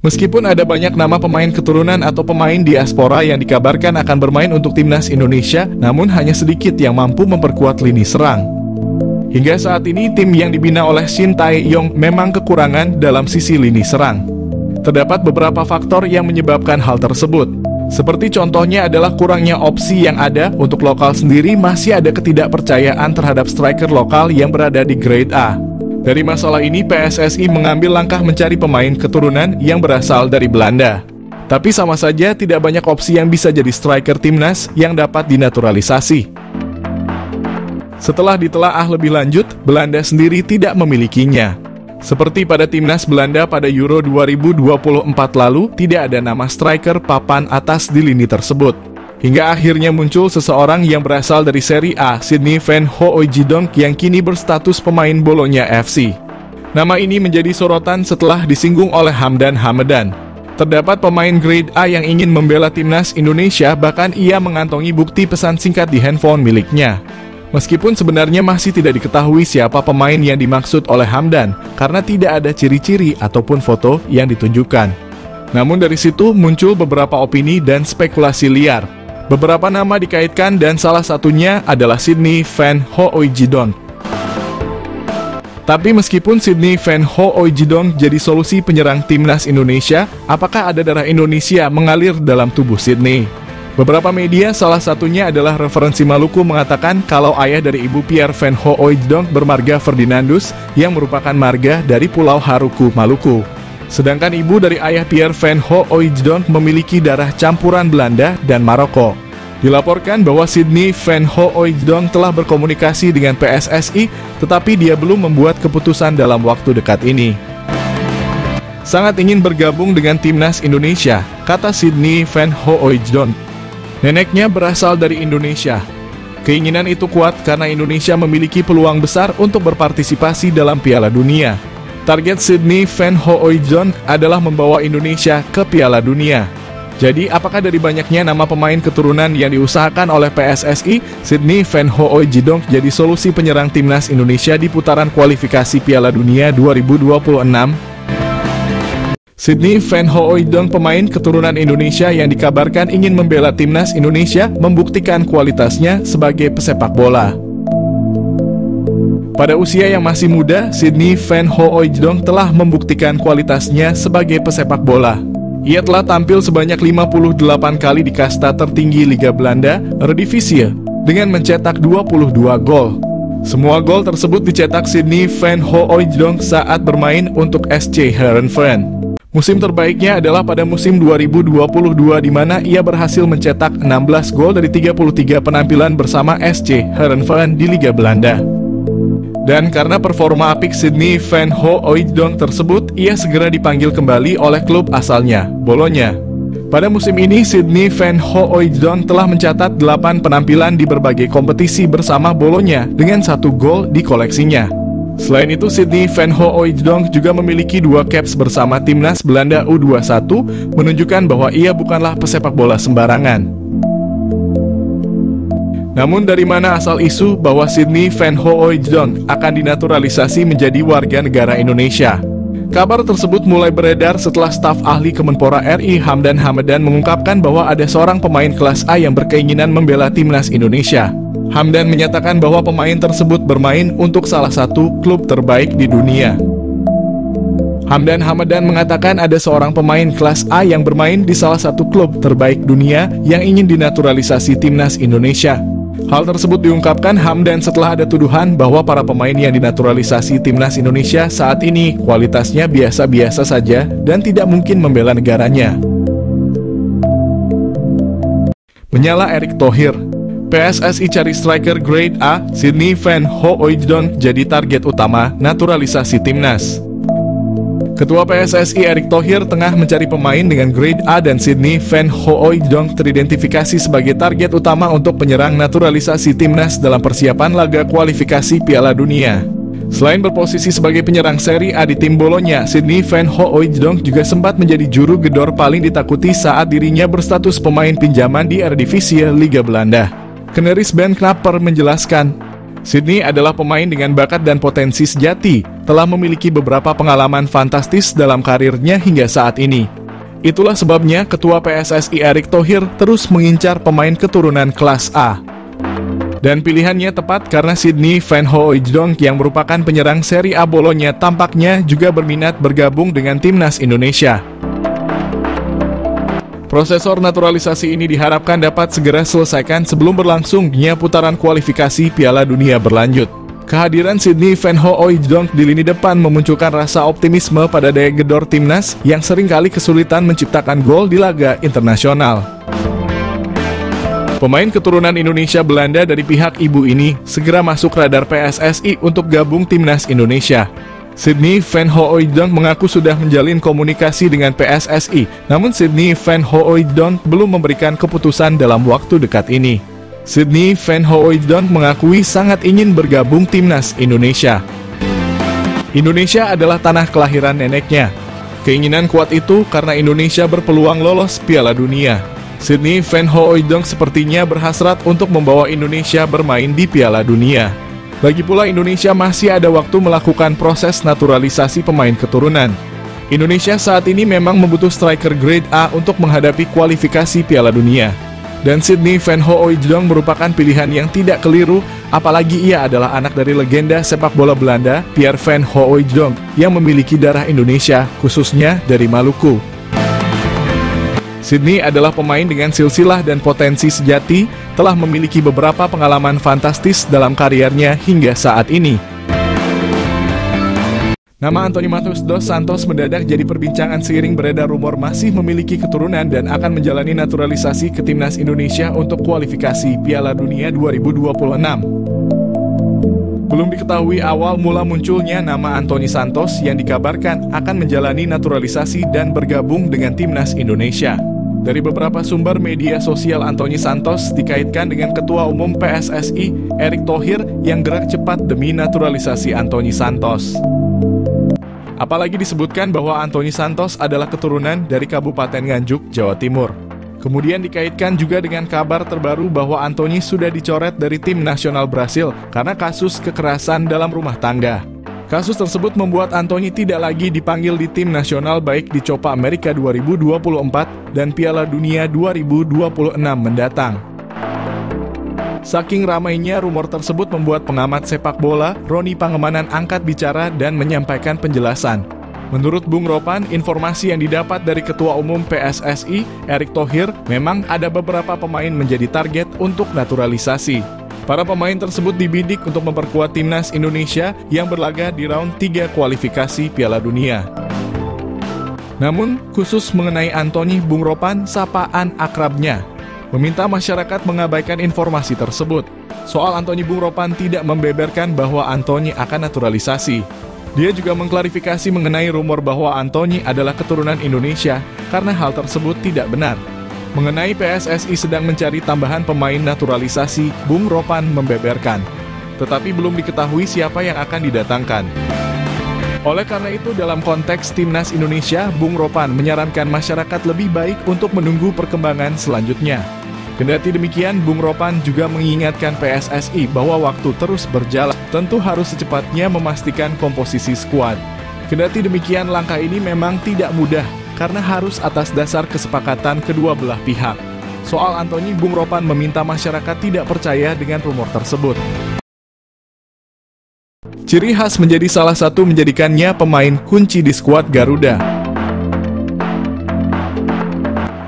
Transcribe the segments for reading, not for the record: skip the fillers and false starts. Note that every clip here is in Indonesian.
Meskipun ada banyak nama pemain keturunan atau pemain diaspora yang dikabarkan akan bermain untuk timnas Indonesia, namun hanya sedikit yang mampu memperkuat lini serang. Hingga saat ini, tim yang dibina oleh Shin Tae-yong memang kekurangan dalam sisi lini serang. Terdapat beberapa faktor yang menyebabkan hal tersebut. Seperti contohnya adalah kurangnya opsi yang ada untuk lokal sendiri, masih ada ketidakpercayaan terhadap striker lokal yang berada di grade A. Dari masalah ini, PSSI mengambil langkah mencari pemain keturunan yang berasal dari Belanda. Tapi sama saja tidak banyak opsi yang bisa jadi striker timnas yang dapat dinaturalisasi. Setelah ditelaah lebih lanjut, Belanda sendiri tidak memilikinya. Seperti pada timnas Belanda pada Euro 2024 lalu, tidak ada nama striker papan atas di lini tersebut. Hingga akhirnya muncul seseorang yang berasal dari Serie A, Sydney Van Hooijdonk, yang kini berstatus pemain Bologna FC. Nama ini menjadi sorotan setelah disinggung oleh Hamdan Hamadan. Terdapat pemain grade A yang ingin membela timnas Indonesia, bahkan ia mengantongi bukti pesan singkat di handphone miliknya. Meskipun sebenarnya masih tidak diketahui siapa pemain yang dimaksud oleh Hamdan, karena tidak ada ciri-ciri ataupun foto yang ditunjukkan. Namun dari situ muncul beberapa opini dan spekulasi liar. Beberapa nama dikaitkan dan salah satunya adalah Sydney Van Hooijdonk. Tapi meskipun Sydney Van Hooijdonk jadi solusi penyerang timnas Indonesia, apakah ada darah Indonesia mengalir dalam tubuh Sydney? Beberapa media, salah satunya adalah Referensi Maluku, mengatakan kalau ayah dari ibu Pierre Van Hooijdonk bermarga Ferdinandus, yang merupakan marga dari Pulau Haruku, Maluku. Sedangkan ibu dari ayah Pierre Van Hooijdonk memiliki darah campuran Belanda dan Maroko. Dilaporkan bahwa Sydney Van Hooijdonk telah berkomunikasi dengan PSSI, tetapi dia belum membuat keputusan dalam waktu dekat ini. Sangat ingin bergabung dengan timnas Indonesia, kata Sydney Van Hooijdonk. Neneknya berasal dari Indonesia. Keinginan itu kuat karena Indonesia memiliki peluang besar untuk berpartisipasi dalam Piala Dunia. Target Sydney Van Hooijdonk adalah membawa Indonesia ke Piala Dunia. Jadi, apakah dari banyaknya nama pemain keturunan yang diusahakan oleh PSSI, Sydney Van Hooijdonk jadi solusi penyerang timnas Indonesia di putaran kualifikasi Piala Dunia 2026? Sydney Van Hooijdonk, pemain keturunan Indonesia yang dikabarkan ingin membela timnas Indonesia, membuktikan kualitasnya sebagai pesepak bola. Pada usia yang masih muda, Sydney Van Hooijdonk telah membuktikan kualitasnya sebagai pesepak bola. Ia telah tampil sebanyak 58 kali di kasta tertinggi Liga Belanda, Eredivisie, dengan mencetak 22 gol. Semua gol tersebut dicetak Sydney Van Hooijdonk saat bermain untuk SC Heerenveen. Musim terbaiknya adalah pada musim 2022 di mana ia berhasil mencetak 16 gol dari 33 penampilan bersama SC Heerenveen di Liga Belanda. Dan karena performa apik Sydney Van Hooijdonk tersebut, ia segera dipanggil kembali oleh klub asalnya, Bologna. Pada musim ini, Sydney Van Hooijdonk telah mencatat 8 penampilan di berbagai kompetisi bersama Bologna dengan 1 gol di koleksinya. Selain itu, Sydney Van Hooijdonk juga memiliki 2 caps bersama timnas Belanda U21, menunjukkan bahwa ia bukanlah pesepak bola sembarangan. Namun dari mana asal isu bahwa Sydney Van Hooijdonk akan dinaturalisasi menjadi warga negara Indonesia? Kabar tersebut mulai beredar setelah staf ahli Kemenpora RI Hamdan Hamadan mengungkapkan bahwa ada seorang pemain kelas A yang berkeinginan membela timnas Indonesia. Hamdan menyatakan bahwa pemain tersebut bermain untuk salah satu klub terbaik di dunia. Hamdan Hamadan mengatakan ada seorang pemain kelas A yang bermain di salah satu klub terbaik dunia yang ingin dinaturalisasi timnas Indonesia. Hal tersebut diungkapkan Hamdan setelah ada tuduhan bahwa para pemain yang dinaturalisasi timnas Indonesia saat ini kualitasnya biasa-biasa saja dan tidak mungkin membela negaranya. Menyala Erick Thohir. PSSI cari striker grade A, Sydney Van Hooijdonk jadi target utama naturalisasi timnas. Ketua PSSI Erick Thohir tengah mencari pemain dengan grade A dan Sydney Van Hooijdonk teridentifikasi sebagai target utama untuk penyerang naturalisasi timnas dalam persiapan laga kualifikasi Piala Dunia. Selain berposisi sebagai penyerang Serie A di tim Bologna, Sydney Van Hooijdonk juga sempat menjadi juru gedor paling ditakuti saat dirinya berstatus pemain pinjaman di Eredivisie Liga Belanda. Keneris Ben Knapper menjelaskan, Sydney adalah pemain dengan bakat dan potensi sejati, telah memiliki beberapa pengalaman fantastis dalam karirnya hingga saat ini. Itulah sebabnya Ketua PSSI Erick Thohir terus mengincar pemain keturunan kelas A. Dan pilihannya tepat karena Sydney Van Hooijdonk yang merupakan penyerang Serie A Bolonya tampaknya juga berminat bergabung dengan timnas Indonesia. Prosesor naturalisasi ini diharapkan dapat segera selesaikan sebelum berlangsungnya putaran kualifikasi Piala Dunia berlanjut. Kehadiran Sydney Van Hooijdonk di lini depan memunculkan rasa optimisme pada daya gedor timnas yang seringkali kesulitan menciptakan gol di laga internasional. Pemain keturunan Indonesia Belanda dari pihak ibu ini segera masuk radar PSSI untuk gabung timnas Indonesia. Sydney Van Hooijdonk mengaku sudah menjalin komunikasi dengan PSSI, namun Sydney Van Hooijdonk belum memberikan keputusan dalam waktu dekat ini. Sydney Van Hooijdonk mengakui sangat ingin bergabung timnas Indonesia. Indonesia adalah tanah kelahiran neneknya. Keinginan kuat itu karena Indonesia berpeluang lolos Piala Dunia. Sydney Van Hooijdonk sepertinya berhasrat untuk membawa Indonesia bermain di Piala Dunia. Lagi pula Indonesia masih ada waktu melakukan proses naturalisasi pemain keturunan. Indonesia saat ini memang membutuh striker grade A untuk menghadapi kualifikasi Piala Dunia. Dan Sydney Van Hooijdonk merupakan pilihan yang tidak keliru, apalagi ia adalah anak dari legenda sepak bola Belanda, Pierre Van Hooijdonk, yang memiliki darah Indonesia, khususnya dari Maluku. Sydney adalah pemain dengan silsilah dan potensi sejati, telah memiliki beberapa pengalaman fantastis dalam karirnya hingga saat ini. Nama Anthony Matheus dos Santos mendadak jadi perbincangan seiring beredar rumor masih memiliki keturunan dan akan menjalani naturalisasi ke timnas Indonesia untuk kualifikasi Piala Dunia 2026. Belum diketahui awal mula munculnya nama Anthony Santos yang dikabarkan akan menjalani naturalisasi dan bergabung dengan timnas Indonesia. Dari beberapa sumber media sosial, Anthony Santos dikaitkan dengan Ketua Umum PSSI Erick Thohir yang gerak cepat demi naturalisasi Anthony Santos. Apalagi disebutkan bahwa Anthony Santos adalah keturunan dari Kabupaten Nganjuk, Jawa Timur. Kemudian dikaitkan juga dengan kabar terbaru bahwa Anthony sudah dicoret dari tim nasional Brasil karena kasus kekerasan dalam rumah tangga. Kasus tersebut membuat Anthony tidak lagi dipanggil di tim nasional baik di Copa America 2024 dan Piala Dunia 2026 mendatang. Saking ramainya rumor tersebut membuat pengamat sepak bola, Roni Pangemanan angkat bicara dan menyampaikan penjelasan. Menurut Bung Ropan, informasi yang didapat dari Ketua Umum PSSI, Erick Thohir, memang ada beberapa pemain menjadi target untuk naturalisasi. Para pemain tersebut dibidik untuk memperkuat timnas Indonesia yang berlaga di round 3 kualifikasi Piala Dunia. Namun, khusus mengenai Anthony, Bung Ropan, sapaan akrabnya, meminta masyarakat mengabaikan informasi tersebut. Soal Anthony, Bung Ropan tidak membeberkan bahwa Anthony akan naturalisasi. Dia juga mengklarifikasi mengenai rumor bahwa Anthony adalah keturunan Indonesia karena hal tersebut tidak benar. Mengenai PSSI sedang mencari tambahan pemain naturalisasi, Bung Ropan membeberkan. Tetapi belum diketahui siapa yang akan didatangkan. Oleh karena itu, dalam konteks timnas Indonesia, Bung Ropan menyarankan masyarakat lebih baik untuk menunggu perkembangan selanjutnya. Kendati demikian, Bung Ropan juga mengingatkan PSSI bahwa waktu terus berjalan, tentu harus secepatnya memastikan komposisi skuad. Kendati demikian, langkah ini memang tidak mudah, karena harus atas dasar kesepakatan kedua belah pihak. Soal Anthony, Bung Ropan meminta masyarakat tidak percaya dengan rumor tersebut. Ciri khas menjadi salah satu menjadikannya pemain kunci di skuad Garuda.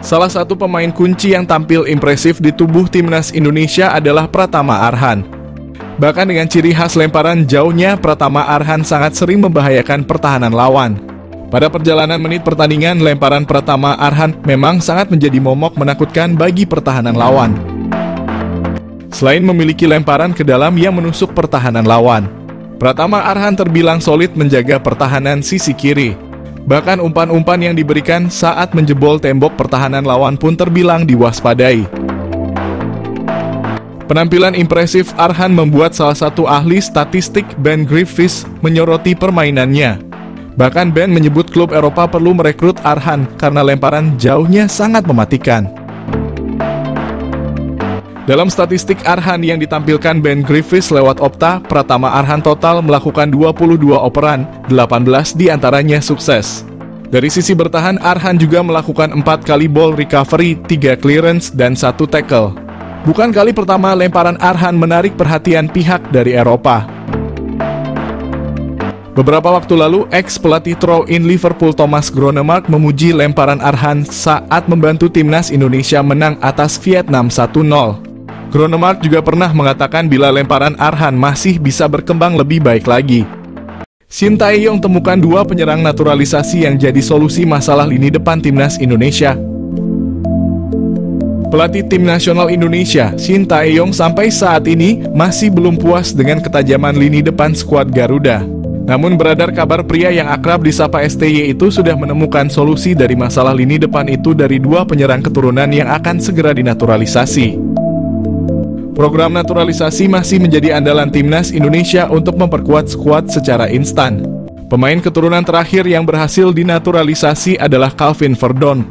Salah satu pemain kunci yang tampil impresif di tubuh timnas Indonesia adalah Pratama Arhan. Bahkan dengan ciri khas lemparan jauhnya, Pratama Arhan sangat sering membahayakan pertahanan lawan. Pada perjalanan menit pertandingan, lemparan Pratama Arhan memang sangat menjadi momok menakutkan bagi pertahanan lawan. Selain memiliki lemparan ke dalam yang menusuk pertahanan lawan, Pratama Arhan terbilang solid menjaga pertahanan sisi kiri. Bahkan umpan-umpan yang diberikan saat menjebol tembok pertahanan lawan pun terbilang diwaspadai. Penampilan impresif Arhan membuat salah satu ahli statistik Ben Griffiths menyoroti permainannya. Bahkan Ben menyebut klub Eropa perlu merekrut Arhan karena lemparan jauhnya sangat mematikan. Dalam statistik Arhan yang ditampilkan Ben Griffiths lewat Opta, Pratama Arhan total melakukan 22 operan, 18 diantaranya sukses. Dari sisi bertahan, Arhan juga melakukan 4 kali ball recovery, 3 clearance, dan 1 tackle. Bukan kali pertama lemparan Arhan menarik perhatian pihak dari Eropa. Beberapa waktu lalu, ex-pelatih throw-in Liverpool Thomas Gronemark memuji lemparan Arhan saat membantu timnas Indonesia menang atas Vietnam 1-0. Gronemark juga pernah mengatakan bila lemparan Arhan masih bisa berkembang lebih baik lagi. Shin Tae-yong temukan 2 penyerang naturalisasi yang jadi solusi masalah lini depan timnas Indonesia. Pelatih tim nasional Indonesia, Shin Tae-yong sampai saat ini masih belum puas dengan ketajaman lini depan skuad Garuda. Namun beredar kabar pria yang akrab disapa STY itu sudah menemukan solusi dari masalah lini depan itu dari 2 penyerang keturunan yang akan segera dinaturalisasi. Program naturalisasi masih menjadi andalan timnas Indonesia untuk memperkuat skuad secara instan. Pemain keturunan terakhir yang berhasil dinaturalisasi adalah Calvin Verdon.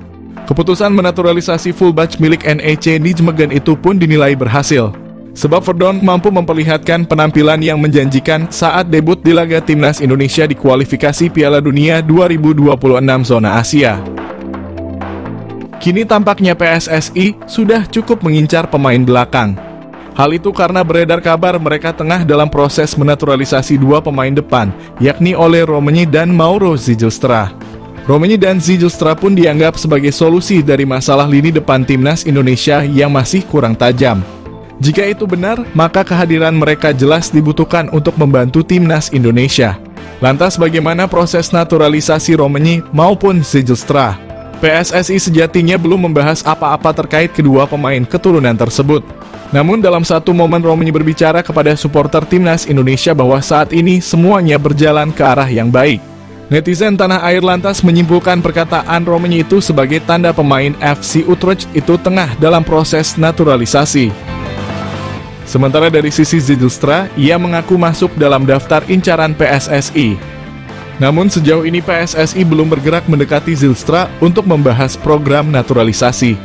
Keputusan menaturalisasi fullback milik NEC Nijmegen itu pun dinilai berhasil. Sebab Verdon mampu memperlihatkan penampilan yang menjanjikan saat debut di laga timnas Indonesia di kualifikasi Piala Dunia 2026 zona Asia. Kini tampaknya PSSI sudah cukup mengincar pemain belakang. Hal itu karena beredar kabar mereka tengah dalam proses menaturalisasi 2 pemain depan, yakni Ole Romenyi dan Mauro Zijlstra. Romenyi dan Zijlstra pun dianggap sebagai solusi dari masalah lini depan timnas Indonesia yang masih kurang tajam. Jika itu benar, maka kehadiran mereka jelas dibutuhkan untuk membantu timnas Indonesia. Lantas bagaimana proses naturalisasi Romenyi maupun Zijlstra? PSSI sejatinya belum membahas apa-apa terkait kedua pemain keturunan tersebut. Namun dalam satu momen Romenyi berbicara kepada supporter timnas Indonesia bahwa saat ini semuanya berjalan ke arah yang baik. Netizen tanah air lantas menyimpulkan perkataan Romenyi itu sebagai tanda pemain FC Utrecht itu tengah dalam proses naturalisasi. Sementara dari sisi Zijlstra, ia mengaku masuk dalam daftar incaran PSSI. Namun sejauh ini PSSI belum bergerak mendekati Zijlstra untuk membahas program naturalisasi.